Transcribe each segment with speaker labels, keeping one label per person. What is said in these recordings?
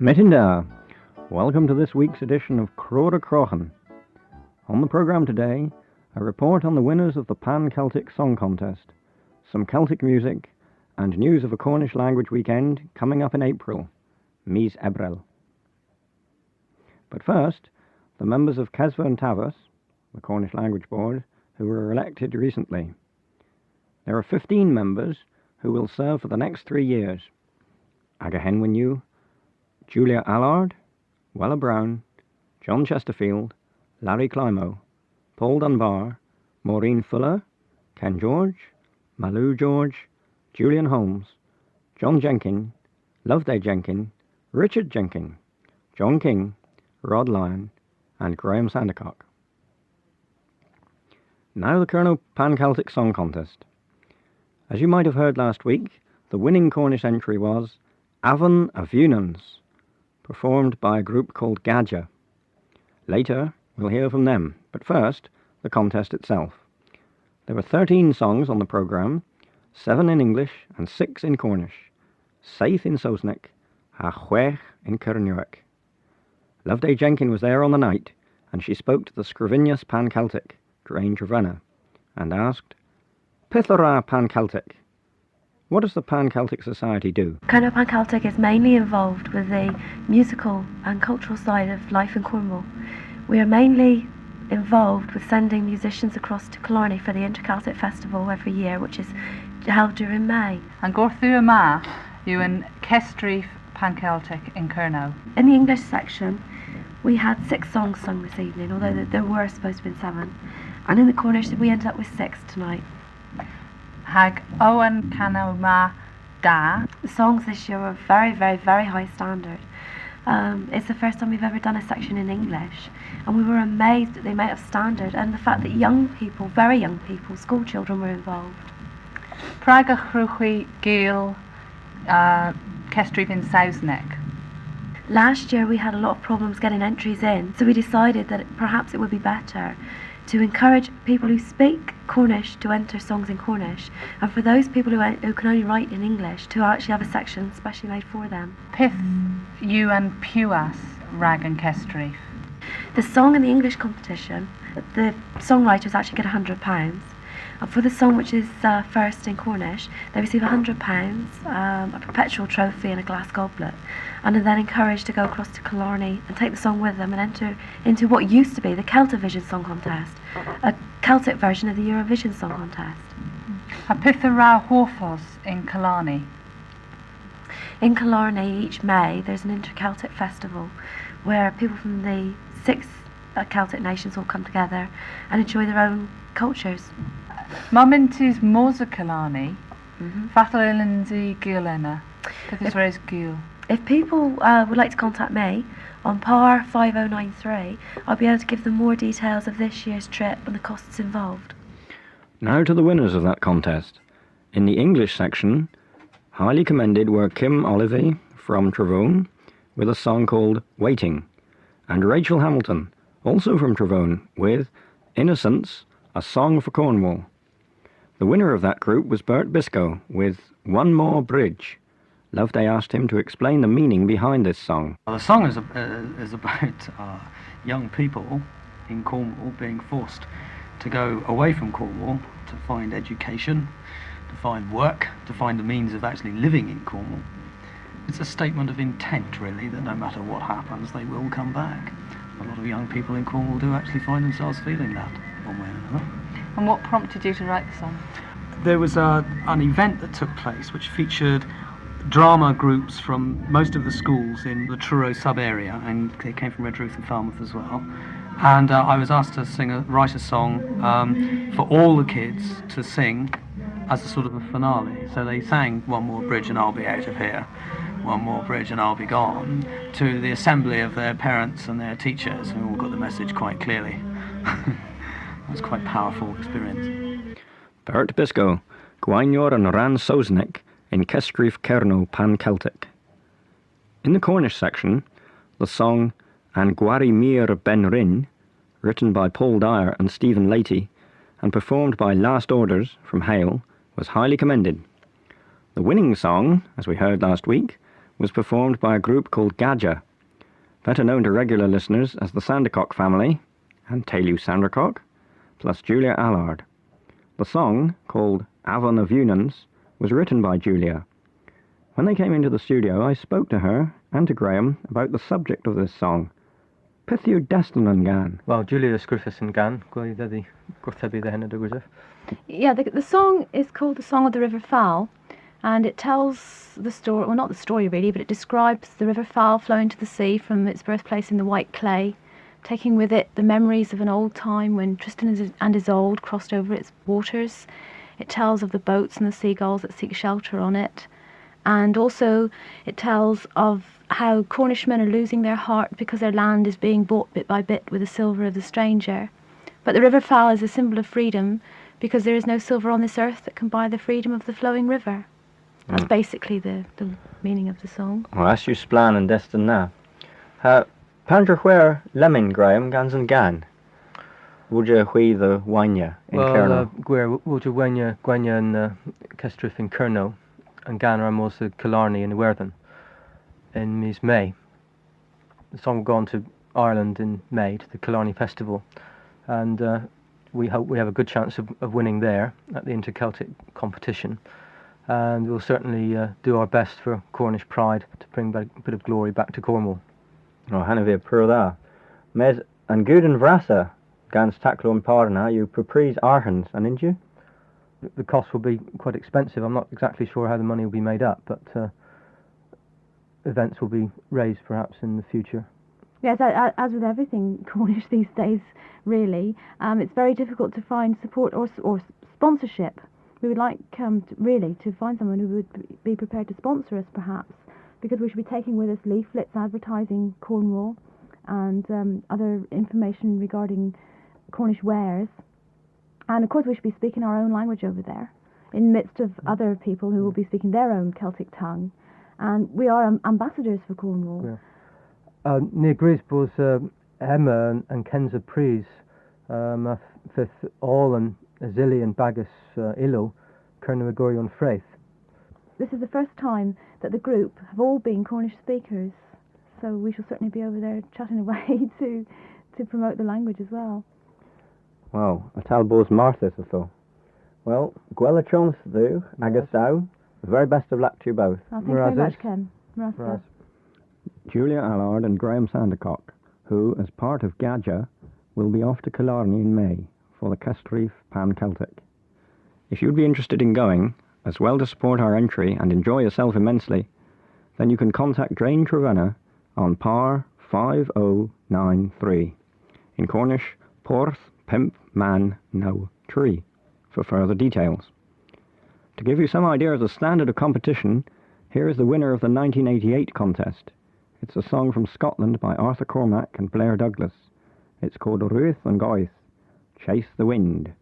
Speaker 1: Metinda, welcome to this week's edition of Kroeder Kroghen. On the programme today, a report on the winners of the Pan-Celtic Song Contest, some Celtic music, and news of a Cornish language weekend coming up in April, Mis Ebrel. But first, the members of Cenedlaethant, the Cornish Language Board, who were elected recently. There are 15 members who will serve for the next 3 years. Aga Henwinu, Julia Allard, Wella Brown, John Chesterfield, Larry Climo, Paul Dunbar, Maureen Fuller, Ken George, Malou George, Julian Holmes, John Jenkin, Loveday Jenkin, Richard Jenkin, John King, Rod Lyon, and Graham Sandercock. Now the Kernewek Pan-Celtic Song Contest. As you might have heard last week, the winning Cornish entry was Avon of Unans, performed by a group called Gadja. Later, we'll hear from them, but first, the contest itself. There were 13 songs on the programme, 7 in English and 6 in Cornish, 7 in Saesneg, a 6 in Kernewek. Loveday Jenkin was there on the night, and she spoke to the Scrivinius Pan-Celtic, Drain Trevenna, and asked, Pithora Pan-Celtic, what does the Pan-Celtic Society do?
Speaker 2: Kernewek Pan-Celtic is mainly involved with the musical and cultural side of life in Cornwall. We are mainly involved with sending musicians across to Killarney for the Inter-Celtic Festival every year, which is held during May.
Speaker 3: And Gorthu Ma, you in Cenedlaethant Pan-Celtic in Kernewek.
Speaker 2: In the English section, we had 6 songs sung this evening, although there were supposed to be 7. And in the Cornish, we ended up with 6 tonight.
Speaker 3: Hag Owen Cano Ma Da.
Speaker 2: The songs this year were very, very, very high standard. It's the first time we've ever done a section in English, and we were amazed at the amount of standard and the fact that young people, very young people, school children were involved.
Speaker 3: Praga Chruchi Gil Cenedlaethant in Saesneg.
Speaker 2: Last year we had a lot of problems getting entries in, so we decided that perhaps it would be better to encourage people who speak Cornish to enter songs in Cornish, and for those people who can only write in English to actually have a section specially made for them.
Speaker 3: Pith you and Puas Rag and Cenedlaethant.
Speaker 2: The song in the English competition, the songwriters actually get £100, and for the song which is first in Cornish, they receive £100, a perpetual trophy and a glass goblet, and are then encouraged to go across to Killarney and take the song with them and enter into what used to be the Celtavision Song Contest, a Celtic version of the Eurovision Song Contest.
Speaker 3: A Pithora Horthos in Killarney.
Speaker 2: In Killarney each May there's an Inter-Celtic Festival where people from the 6 Celtic nations all come together and enjoy their own cultures.
Speaker 3: Momentis Mosa Killarney, Fathalinzi Gilena, Pithora Gil.
Speaker 2: If people would like to contact me on PAR 5093, I'll be able to give them more details of this year's trip and the costs involved.
Speaker 1: Now to the winners of that contest. In the English section, highly commended were Kim Olivey from Travone with a song called Waiting, and Rachel Hamilton, also from Travone, with Innocence, a Song for Cornwall. The winner of that group was Bert Biscoe with One More Bridge. Loveday asked him to explain the meaning behind this song.
Speaker 4: The song is about young people in Cornwall being forced to go away from Cornwall to find education, to find work, to find the means of actually living in Cornwall. It's a statement of intent, really, that no matter what happens, they will come back. A lot of young people in Cornwall do actually find themselves feeling that, one way or another.
Speaker 3: And what prompted you to write the song?
Speaker 4: There was an event that took place which featured drama groups from most of the schools in the Truro sub-area, and they came from Redruth and Falmouth as well. And I was asked to write a song for all the kids to sing as a sort of a finale. So they sang One More Bridge and I'll Be Out of Here, One More Bridge and I'll Be Gone, to the assembly of their parents and their teachers, who all got the message quite clearly. It was quite a powerful experience.
Speaker 1: Bert Biscoe, Gwainor and Ran Saesneg, in Cenedlaethant Kernewek Pan-Celtic. In the Cornish section, the song An Gwari Mir Ben Rin, written by Paul Dyer and Stephen Leahy, and performed by Last Orders from Hale, was highly commended. The winning song, as we heard last week, was performed by a group called Gadja, better known to regular listeners as the Sandercock family and Taylu Sandercock, plus Julia Allard. The song, called Avon of Unans, was written by Julia. When they came into the studio, I spoke to her and to Graham about the subject of this song. Peth yw destun yn gan?
Speaker 5: Well, Julia sgrifes yn gan, gwy ddyddi gwrthebu ddehen y dygwysaf.
Speaker 6: Yeah, the song is called The Song of the River Fowl, and it tells the story, well, not the story really, but it describes the River Fowl flowing to the sea from its birthplace in the White Clay, taking with it the memories of an old time when Tristan and Isolde crossed over its waters. It tells of the boats and the seagulls that seek shelter on it, and also it tells of how Cornishmen are losing their heart because their land is being bought bit by bit with the silver of the stranger. But the River Fowl is a symbol of freedom, because there is no silver on this earth that can buy the freedom of the flowing river. That's basically the meaning of the song.
Speaker 1: Well, as you splan and destin na. Pandra where lemon Graham gans and gan? Would you hui the wanya in Kernewek?
Speaker 5: Well, would you wanya and Kestrif in Kernewek, and gan are also Killarney in Iwerddon in May. The song will go on to Ireland in May to the Killarney Festival, and we hope we have a good chance of winning there at the Inter-Celtic competition, and we'll certainly do our best for Cornish pride to bring back a bit of glory back to Cornwall.
Speaker 1: Oh, hanna vi pur da. Mes an guden vrasa gans taclo and parna you proprise arhans and inju?
Speaker 5: The cost will be quite expensive. I'm not exactly sure how the money will be made up, but events will be raised perhaps in the future.
Speaker 6: Yes, as with everything Cornish these days, really, it's very difficult to find support or sponsorship. We would like to find someone who would be prepared to sponsor us, perhaps, because we should be taking with us leaflets advertising Cornwall and other information regarding Cornish wares. And of course we should be speaking our own language over there, in the midst of other people who will be speaking their own Celtic tongue. And we are ambassadors for Cornwall.
Speaker 5: Yeah. Near Grisbos, Emma and Kenza Pries, fifth all and Azili and Bagus Illo, Kernewek on Fraith.
Speaker 6: This is the first time that the group have all been Cornish speakers, so we shall certainly be over there chatting away to promote the language as well.
Speaker 1: Wow, a tal bos Martha so. Well, gwella chons do, agus daw. The very best of luck to you both.
Speaker 6: Thank you very much, Ken. Martha.
Speaker 1: Julia Allard and Graham Sandercock, who, as part of Gadja, will be off to Killarney in May for the Kestrif Pan-Celtic. If you'd be interested in going, as well to support our entry and enjoy yourself immensely, then you can contact Drain Trevenna on par 5093. In Cornish, Porth Pimp Man No Tree, for further details. To give you some idea of the standard of competition, here is the winner of the 1988 contest. It's a song from Scotland by Arthur Cormack and Blair Douglas. It's called Ruth and Goith, Chase the Wind.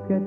Speaker 7: Get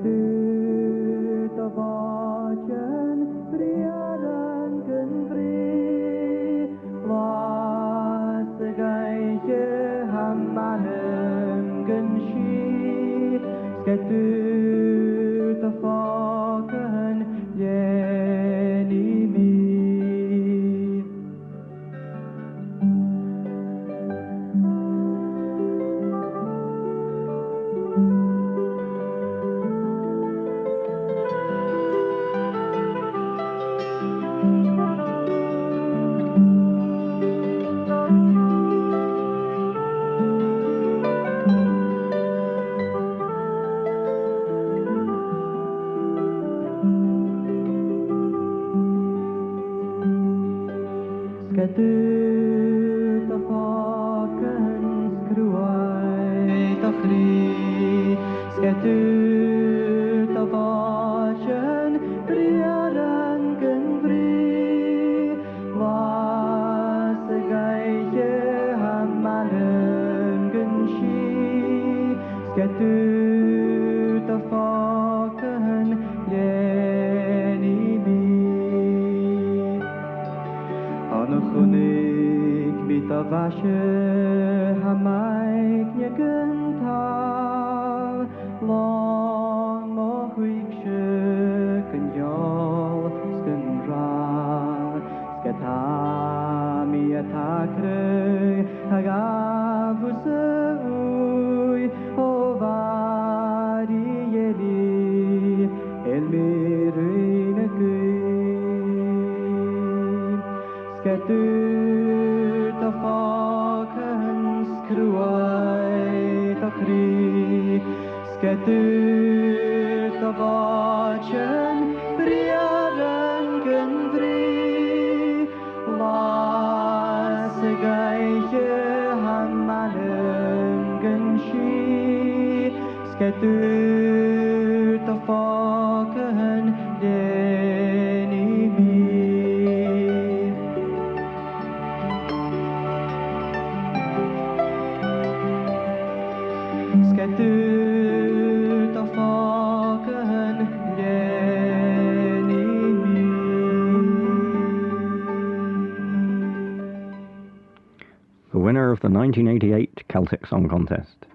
Speaker 1: The winner of the 1988 Celtic Song Contest.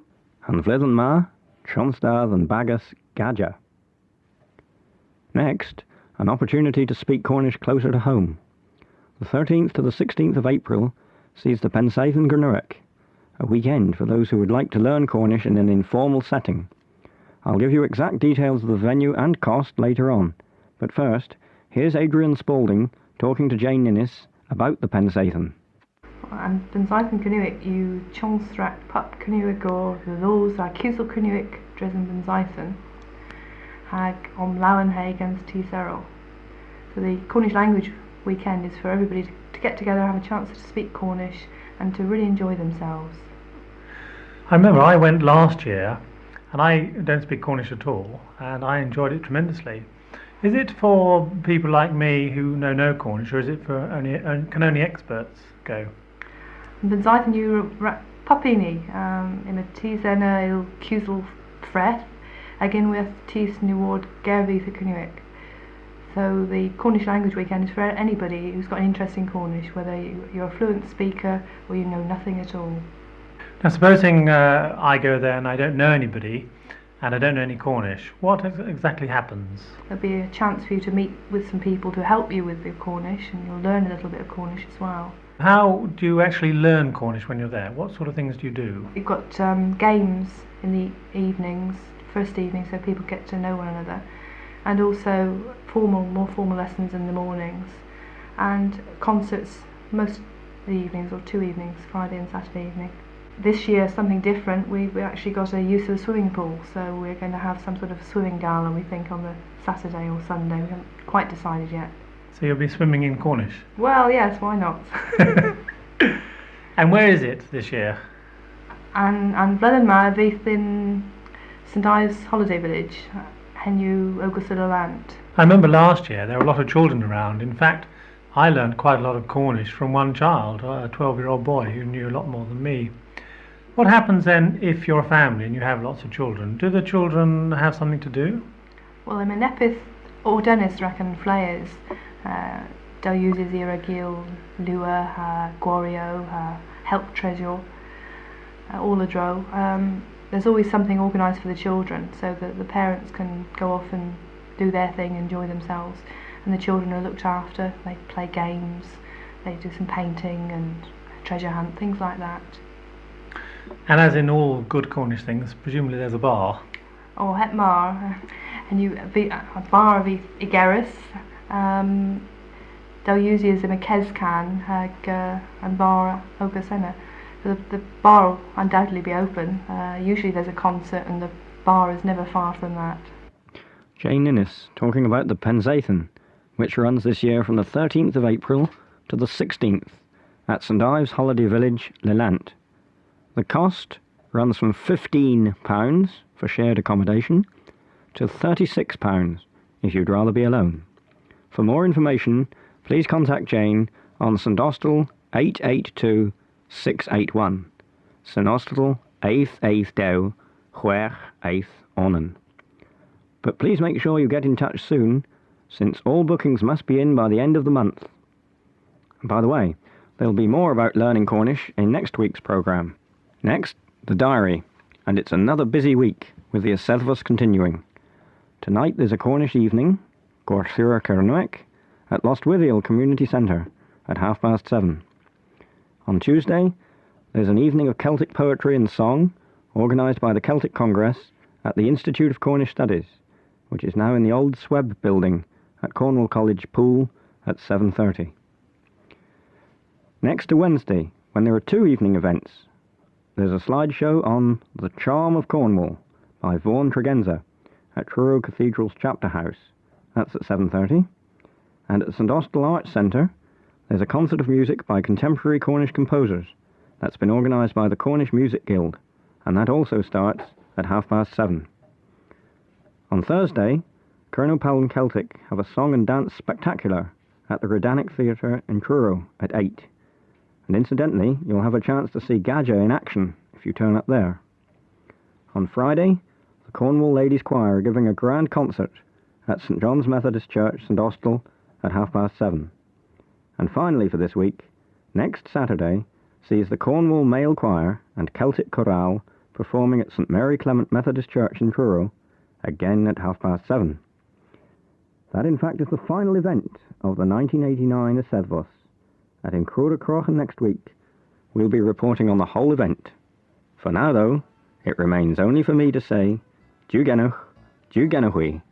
Speaker 1: And Vleddyn Ma, Tronstad and Bagus Gadja. Next, an opportunity to speak Cornish closer to home. The 13th to the 16th of April sees the Pensaeth in Kernewek, a weekend for those who would like to learn Cornish in an informal setting. I'll give you exact details of the venue and cost later on, but first, here's Adrian Spalding talking to Jane Ninnis about the Pensaethan.
Speaker 7: An Pensaeth Kernewek yw Chongstrat Pup Kernewek o Los a Cusel Kernewek Dresden Pensaethan hag Lawen Haig and T0. So the Cornish language weekend is for everybody to get together, have a chance to speak Cornish and to really enjoy themselves.
Speaker 8: I remember I went last year and I don't speak Cornish at all and I enjoyed it tremendously. Is it for people like me who know no Cornish, or is it for can only experts go?
Speaker 7: Pensaeth yw Papini in a T-Zena il Cusel Freth ag unwaith Tis Neward Gervydd Kernewek. So the Cornish language weekend is for anybody who's got an interest in Cornish, whether you're a fluent speaker or you know nothing at all.
Speaker 8: Now supposing I go there and I don't know anybody and I don't know any Cornish, what exactly happens?
Speaker 7: There'll be a chance for you to meet with some people to help you with your Cornish, and you'll learn a little bit of Cornish as well.
Speaker 8: How do you actually learn Cornish when you're there? What sort of things do you do?
Speaker 7: You've got games in the evenings, first evening, so people get to know one another, and also more formal lessons in the mornings, and concerts most of the evenings, or 2 evenings, Friday and Saturday evening. This year something different, we actually got a use of a swimming pool, so we're going to have some sort of swimming gala, we think, on the Saturday or Sunday. We haven't quite decided yet.
Speaker 8: So you'll be swimming in Cornish?
Speaker 7: Well, yes, why not?
Speaker 8: And where is it this year?
Speaker 7: And Vleddyn Ma fydd in St.Ives holiday village, Henw Ogystal y Lant.
Speaker 8: I remember last year there were a lot of children around. In fact, I learned quite a lot of Cornish from one child, a 12-year-old boy who knew a lot more than me. What happens then if you're a family and you have lots of children? Do the children have something to do?
Speaker 7: Well, I'm a nepith o Dennis reckon flyers. Del uses iragil, lure, gwario, help treasure, all a dro. There's always something organised for the children so that the parents can go off and do their thing, enjoy themselves, and the children are looked after. They play games, they do some painting and treasure hunt, things like that.
Speaker 8: And as in all good Cornish things, presumably there's a bar.
Speaker 7: Oh, het mar, and you a bar of igeris. Del usually is in a kescan and bar ogasena. So the bar will undoubtedly be open. Usually there's a concert and the bar is never far from that.
Speaker 1: Jane Ninnis talking about the Pensaethan, which runs this year from the 13th of April to the 16th at St.Ives Holiday Village, Lelant. The cost runs from £15 for shared accommodation to £36 if you'd rather be alone. For more information, please contact Jane on St Austell 882 681. St Austell 882 681 Onan. But please make sure you get in touch soon, since all bookings must be in by the end of the month. And by the way, there'll be more about learning Cornish in next week's programme. Next, the diary, and it's another busy week with the Eisteddfos continuing. Tonight there's a Cornish evening, Kroeder Kernewek, at Lostwithiel Community Centre at 7:30. On Tuesday, there's an evening of Celtic poetry and song organised by the Celtic Congress at the Institute of Cornish Studies, which is now in the old Sweb building at Cornwall College Pool at 7:30. Next to Wednesday, when there are two evening events, there's a slideshow on The Charm of Cornwall by Vaughan Tregenza at Truro Cathedral's Chapter House. That's at 7:30. And at St Austell Arts Centre, there's a concert of music by contemporary Cornish composers that's been organised by the Cornish Music Guild, and that also starts at 7:30. On Thursday, Kernewek and Celtic have a song and dance spectacular at the Redanic Theatre in Truro at 8. And incidentally, you'll have a chance to see Gadja in action if you turn up there. On Friday, the Cornwall Ladies Choir are giving a grand concert at St John's Methodist Church, St Austell, at 7:30. And finally for this week, next Saturday sees the Cornwall Male Choir and Celtic Chorale performing at St Mary Clement Methodist Church in Truro, again at 7:30. That in fact is the final event of the 1989 Eisteddfos, and in Kroeder Kroghen next week we'll be reporting on the whole event. For now though, it remains only for me to say, Diolch, Diolch.